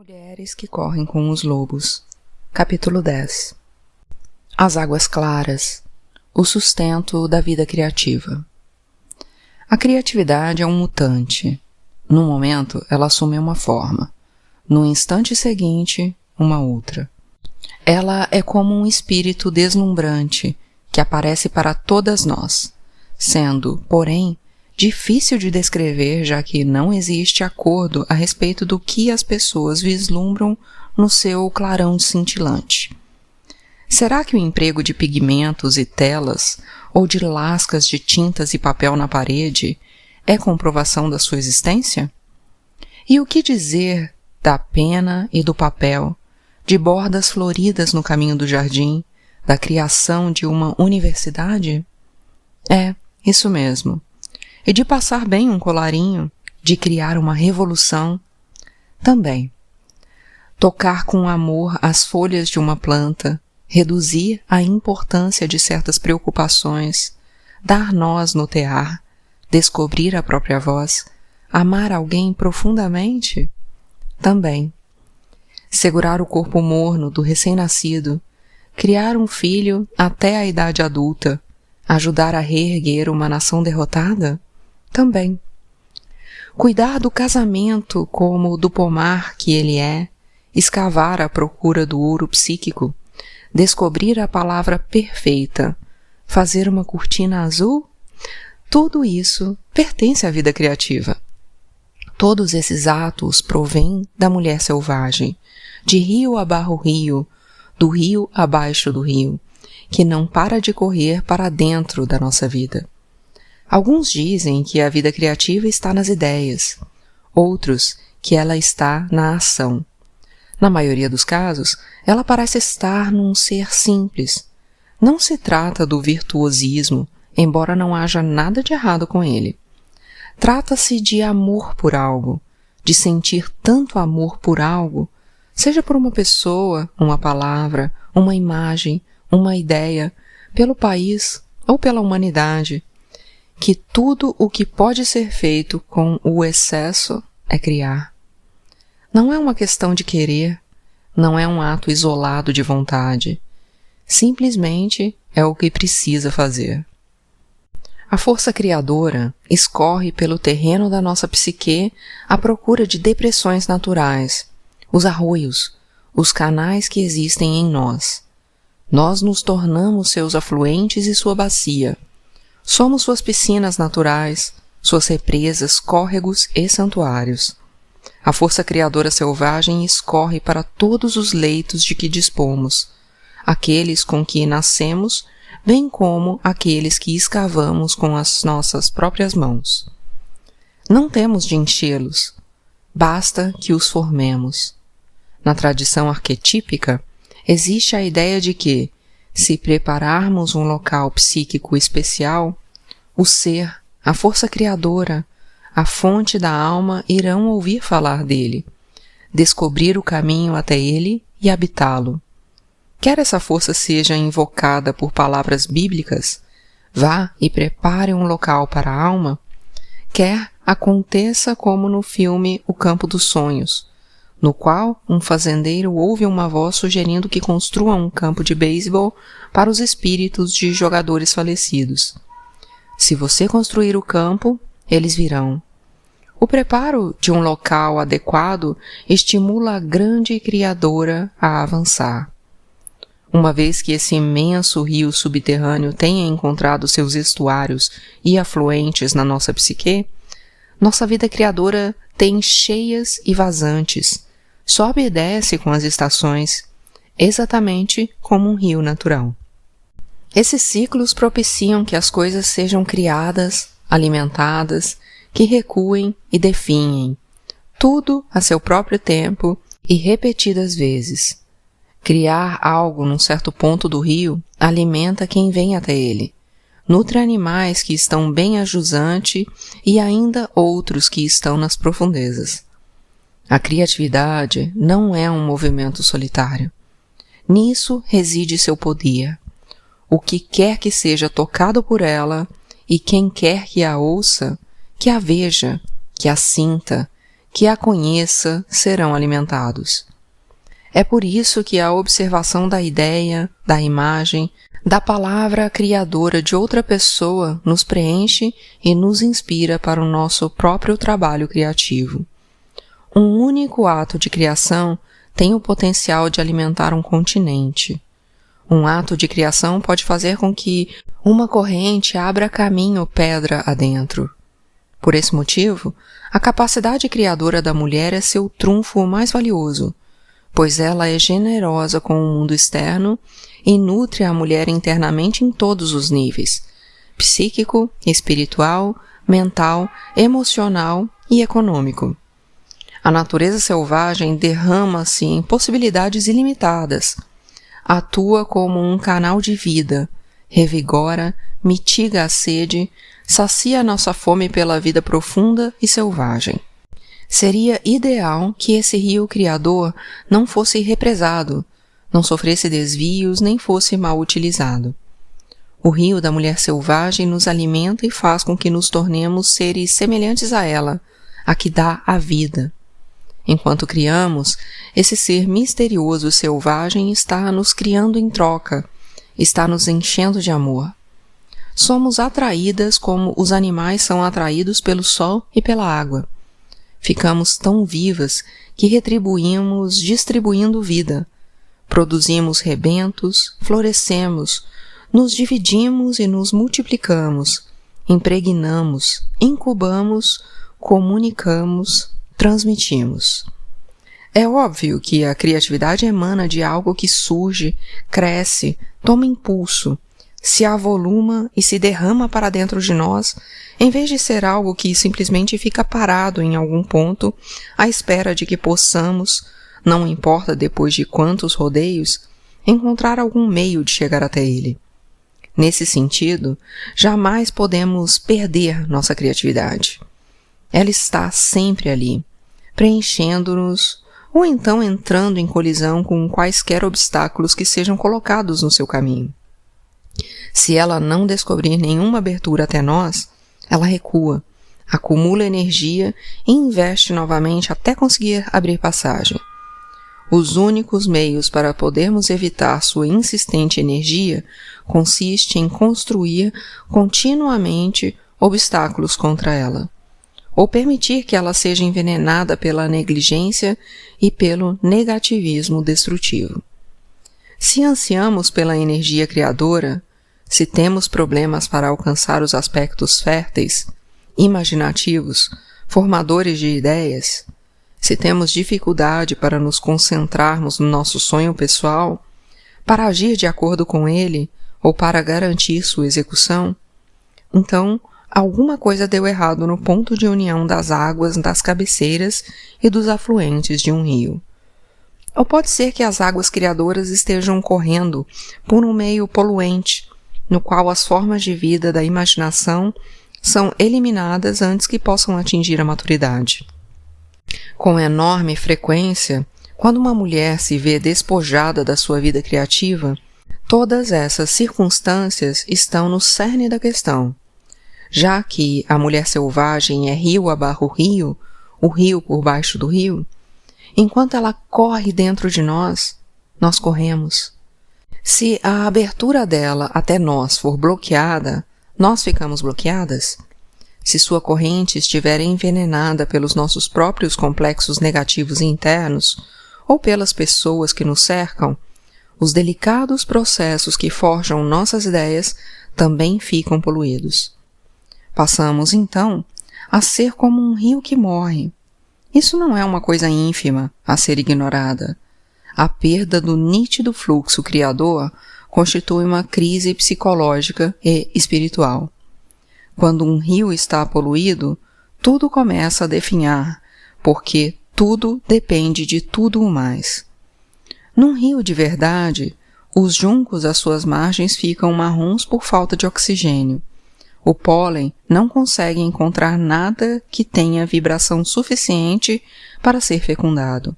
Mulheres que correm com os lobos. Capítulo 10. As águas claras. O sustento da vida criativa. A criatividade é um mutante. Num momento, ela assume uma forma. No instante seguinte, uma outra. Ela é como um espírito deslumbrante que aparece para todas nós, sendo, porém, difícil de descrever, já que não existe acordo a respeito do que as pessoas vislumbram no seu clarão cintilante. Será que o emprego de pigmentos e telas, ou de lascas de tintas e papel na parede, é comprovação da sua existência? E o que dizer da pena e do papel, de bordas floridas no caminho do jardim, da criação de uma universidade? É, isso mesmo. E de passar bem um colarinho, de criar uma revolução, também. Tocar com amor as folhas de uma planta, reduzir a importância de certas preocupações, dar nós no tear, descobrir a própria voz, amar alguém profundamente, também. Segurar o corpo morno do recém-nascido, criar um filho até a idade adulta, ajudar a reerguer uma nação derrotada, também. Cuidar do casamento como do pomar que ele é, escavar à procura do ouro psíquico, descobrir a palavra perfeita, fazer uma cortina azul, tudo isso pertence à vida criativa. Todos esses atos provêm da mulher selvagem, de rio abarro rio, do rio abaixo do rio, que não para de correr para dentro da nossa vida. Alguns dizem que a vida criativa está nas ideias, outros que ela está na ação. Na maioria dos casos, ela parece estar num ser simples. Não se trata do virtuosismo, embora não haja nada de errado com ele. Trata-se de amor por algo, de sentir tanto amor por algo, seja por uma pessoa, uma palavra, uma imagem, uma ideia, pelo país ou pela humanidade, que tudo o que pode ser feito com o excesso é criar. Não é uma questão de querer, não é um ato isolado de vontade. Simplesmente é o que precisa fazer. A força criadora escorre pelo terreno da nossa psique à procura de depressões naturais, os arroios, os canais que existem em nós. Nós nos tornamos seus afluentes e sua bacia. Somos suas piscinas naturais, suas represas, córregos e santuários. A força criadora selvagem escorre para todos os leitos de que dispomos, aqueles com que nascemos, bem como aqueles que escavamos com as nossas próprias mãos. Não temos de enchê-los, basta que os formemos. Na tradição arquetípica, existe a ideia de que, se prepararmos um local psíquico especial, o ser, a força criadora, a fonte da alma irão ouvir falar dele, descobrir o caminho até ele e habitá-lo. Quer essa força seja invocada por palavras bíblicas, vá e prepare um local para a alma, quer aconteça como no filme O Campo dos Sonhos, no qual um fazendeiro ouve uma voz sugerindo que construa um campo de beisebol para os espíritos de jogadores falecidos. Se você construir o campo, eles virão. O preparo de um local adequado estimula a grande criadora a avançar. Uma vez que esse imenso rio subterrâneo tenha encontrado seus estuários e afluentes na nossa psique, nossa vida criadora tem cheias e vazantes, sobe e desce com as estações, exatamente como um rio natural. Esses ciclos propiciam que as coisas sejam criadas, alimentadas, que recuem e definhem, tudo a seu próprio tempo e repetidas vezes. Criar algo num certo ponto do rio alimenta quem vem até ele, nutre animais que estão bem a jusante e ainda outros que estão nas profundezas. A criatividade não é um movimento solitário. Nisso reside seu poder. O que quer que seja tocado por ela e quem quer que a ouça, que a veja, que a sinta, que a conheça serão alimentados. É por isso que a observação da ideia, da imagem, da palavra criadora de outra pessoa nos preenche e nos inspira para o nosso próprio trabalho criativo. Um único ato de criação tem o potencial de alimentar um continente. Um ato de criação pode fazer com que uma corrente abra caminho pedra adentro. Por esse motivo, a capacidade criadora da mulher é seu trunfo mais valioso, pois ela é generosa com o mundo externo e nutre a mulher internamente em todos os níveis: psíquico, espiritual, mental, emocional e econômico. A natureza selvagem derrama-se em possibilidades ilimitadas. Atua como um canal de vida, revigora, mitiga a sede, sacia nossa fome pela vida profunda e selvagem. Seria ideal que esse rio criador não fosse represado, não sofresse desvios nem fosse mal utilizado. O rio da mulher selvagem nos alimenta e faz com que nos tornemos seres semelhantes a ela, a que dá a vida. Enquanto criamos, esse ser misterioso e selvagem está nos criando em troca, está nos enchendo de amor. Somos atraídas como os animais são atraídos pelo sol e pela água. Ficamos tão vivas que retribuímos distribuindo vida. Produzimos rebentos, florescemos, nos dividimos e nos multiplicamos, impregnamos, incubamos, comunicamos, transmitimos. É óbvio que a criatividade emana de algo que surge, cresce, toma impulso, se avoluma e se derrama para dentro de nós, em vez de ser algo que simplesmente fica parado em algum ponto, à espera de que possamos, não importa depois de quantos rodeios, encontrar algum meio de chegar até ele. Nesse sentido, jamais podemos perder nossa criatividade. Ela está sempre ali, preenchendo-nos ou então entrando em colisão com quaisquer obstáculos que sejam colocados no seu caminho. Se ela não descobrir nenhuma abertura até nós, ela recua, acumula energia e investe novamente até conseguir abrir passagem. Os únicos meios para podermos evitar sua insistente energia consiste em construir continuamente obstáculos contra ela, ou permitir que ela seja envenenada pela negligência e pelo negativismo destrutivo. Se ansiamos pela energia criadora, se temos problemas para alcançar os aspectos férteis, imaginativos, formadores de ideias, se temos dificuldade para nos concentrarmos no nosso sonho pessoal, para agir de acordo com ele ou para garantir sua execução, então alguma coisa deu errado no ponto de união das águas das cabeceiras e dos afluentes de um rio. Ou pode ser que as águas criadoras estejam correndo por um meio poluente, no qual as formas de vida da imaginação são eliminadas antes que possam atingir a maturidade. Com enorme frequência, quando uma mulher se vê despojada da sua vida criativa, todas essas circunstâncias estão no cerne da questão. Já que a mulher selvagem é rio abarra o rio por baixo do rio, enquanto ela corre dentro de nós, nós corremos. Se a abertura dela até nós for bloqueada, nós ficamos bloqueadas. Se sua corrente estiver envenenada pelos nossos próprios complexos negativos internos ou pelas pessoas que nos cercam, os delicados processos que forjam nossas ideias também ficam poluídos. Passamos, então, a ser como um rio que morre. Isso não é uma coisa ínfima a ser ignorada. A perda do nítido fluxo criador constitui uma crise psicológica e espiritual. Quando um rio está poluído, tudo começa a definhar, porque tudo depende de tudo o mais. Num rio de verdade, os juncos às suas margens ficam marrons por falta de oxigênio. O pólen não consegue encontrar nada que tenha vibração suficiente para ser fecundado.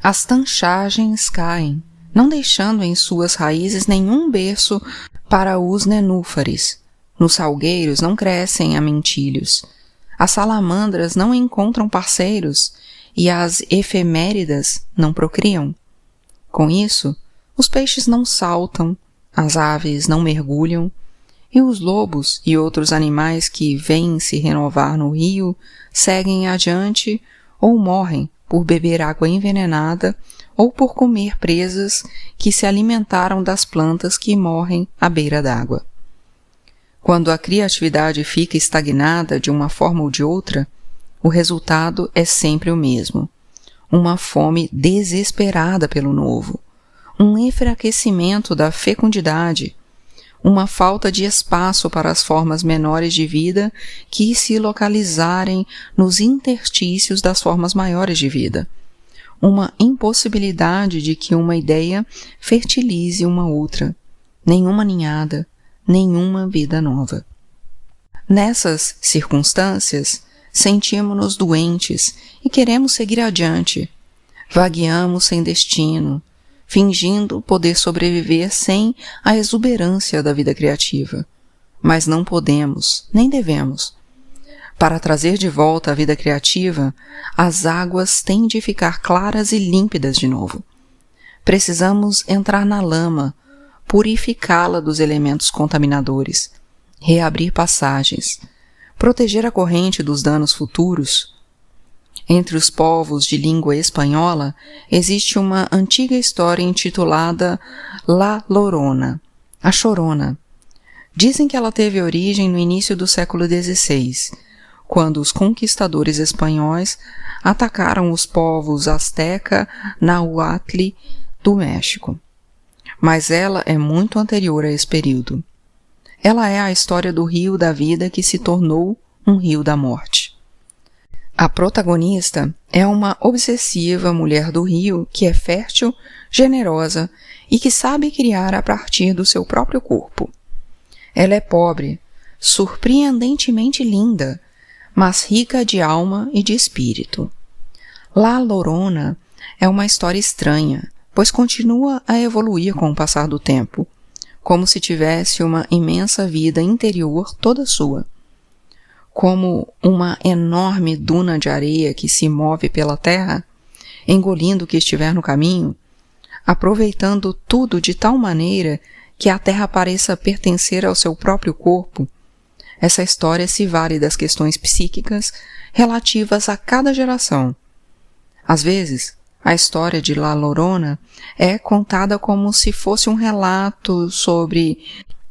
As tanchagens caem, não deixando em suas raízes nenhum berço para os nenúfares. Nos salgueiros não crescem amentilhos. As salamandras não encontram parceiros e as efeméridas não procriam. Com isso, os peixes não saltam, as aves não mergulham, e os lobos e outros animais que vêm se renovar no rio seguem adiante ou morrem por beber água envenenada ou por comer presas que se alimentaram das plantas que morrem à beira d'água. Quando a criatividade fica estagnada de uma forma ou de outra, o resultado é sempre o mesmo: uma fome desesperada pelo novo, um enfraquecimento da fecundidade, uma falta de espaço para as formas menores de vida que se localizarem nos interstícios das formas maiores de vida, uma impossibilidade de que uma ideia fertilize uma outra, nenhuma ninhada, nenhuma vida nova. Nessas circunstâncias, sentimos-nos doentes e queremos seguir adiante. Vagueamos sem destino, fingindo poder sobreviver sem a exuberância da vida criativa. Mas não podemos, nem devemos. Para trazer de volta a vida criativa, as águas têm de ficar claras e límpidas de novo. Precisamos entrar na lama, purificá-la dos elementos contaminadores, reabrir passagens, proteger a corrente dos danos futuros. Entre os povos de língua espanhola existe uma antiga história intitulada La Llorona, a Chorona. Dizem que ela teve origem no início do século XVI, quando os conquistadores espanhóis atacaram os povos Azteca Nahuatl do México. Mas ela é muito anterior a esse período. Ela é a história do rio da vida que se tornou um rio da morte. A protagonista é uma obsessiva mulher do rio que é fértil, generosa e que sabe criar a partir do seu próprio corpo. Ela é pobre, surpreendentemente linda, mas rica de alma e de espírito. La Llorona é uma história estranha, pois continua a evoluir com o passar do tempo, como se tivesse uma imensa vida interior toda sua. Como uma enorme duna de areia que se move pela terra, engolindo o que estiver no caminho, aproveitando tudo de tal maneira que a terra pareça pertencer ao seu próprio corpo, essa história se vale das questões psíquicas relativas a cada geração. Às vezes, a história de La Llorona é contada como se fosse um relato sobre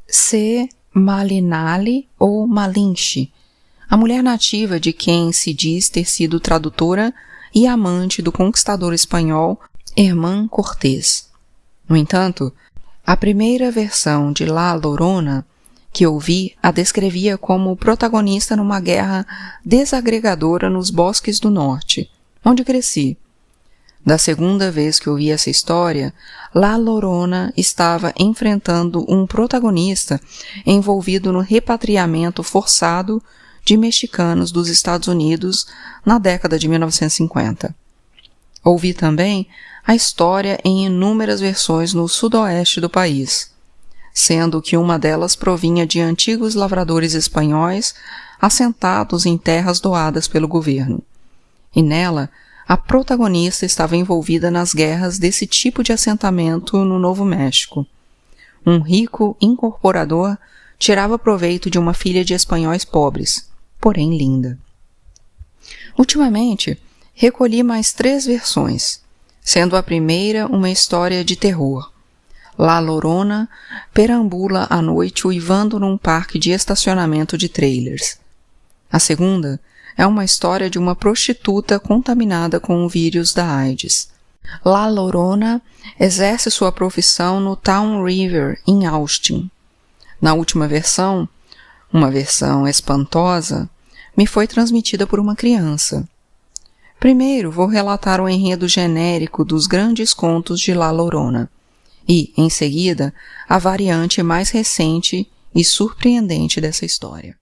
C. Malinali ou Malinche, a mulher nativa de quem se diz ter sido tradutora e amante do conquistador espanhol Hernán Cortés. No entanto, a primeira versão de La Llorona que eu vi a descrevia como protagonista numa guerra desagregadora nos bosques do norte, onde cresci. Da segunda vez que ouvi essa história, La Llorona estava enfrentando um protagonista envolvido no repatriamento forçado de mexicanos dos Estados Unidos na década de 1950. Ouvi também a história em inúmeras versões no sudoeste do país, sendo que uma delas provinha de antigos lavradores espanhóis assentados em terras doadas pelo governo. E nela, a protagonista estava envolvida nas guerras desse tipo de assentamento no Novo México. Um rico incorporador tirava proveito de uma filha de espanhóis pobres, porém linda. Ultimamente, recolhi mais 3 versões, sendo a primeira uma história de terror. La Llorona perambula à noite uivando num parque de estacionamento de trailers. A segunda é uma história de uma prostituta contaminada com o vírus da AIDS. La Llorona exerce sua profissão no Town River, em Austin. Na última versão, uma versão espantosa, me foi transmitida por uma criança. Primeiro vou relatar o enredo genérico dos grandes contos de La Llorona e, em seguida, a variante mais recente e surpreendente dessa história.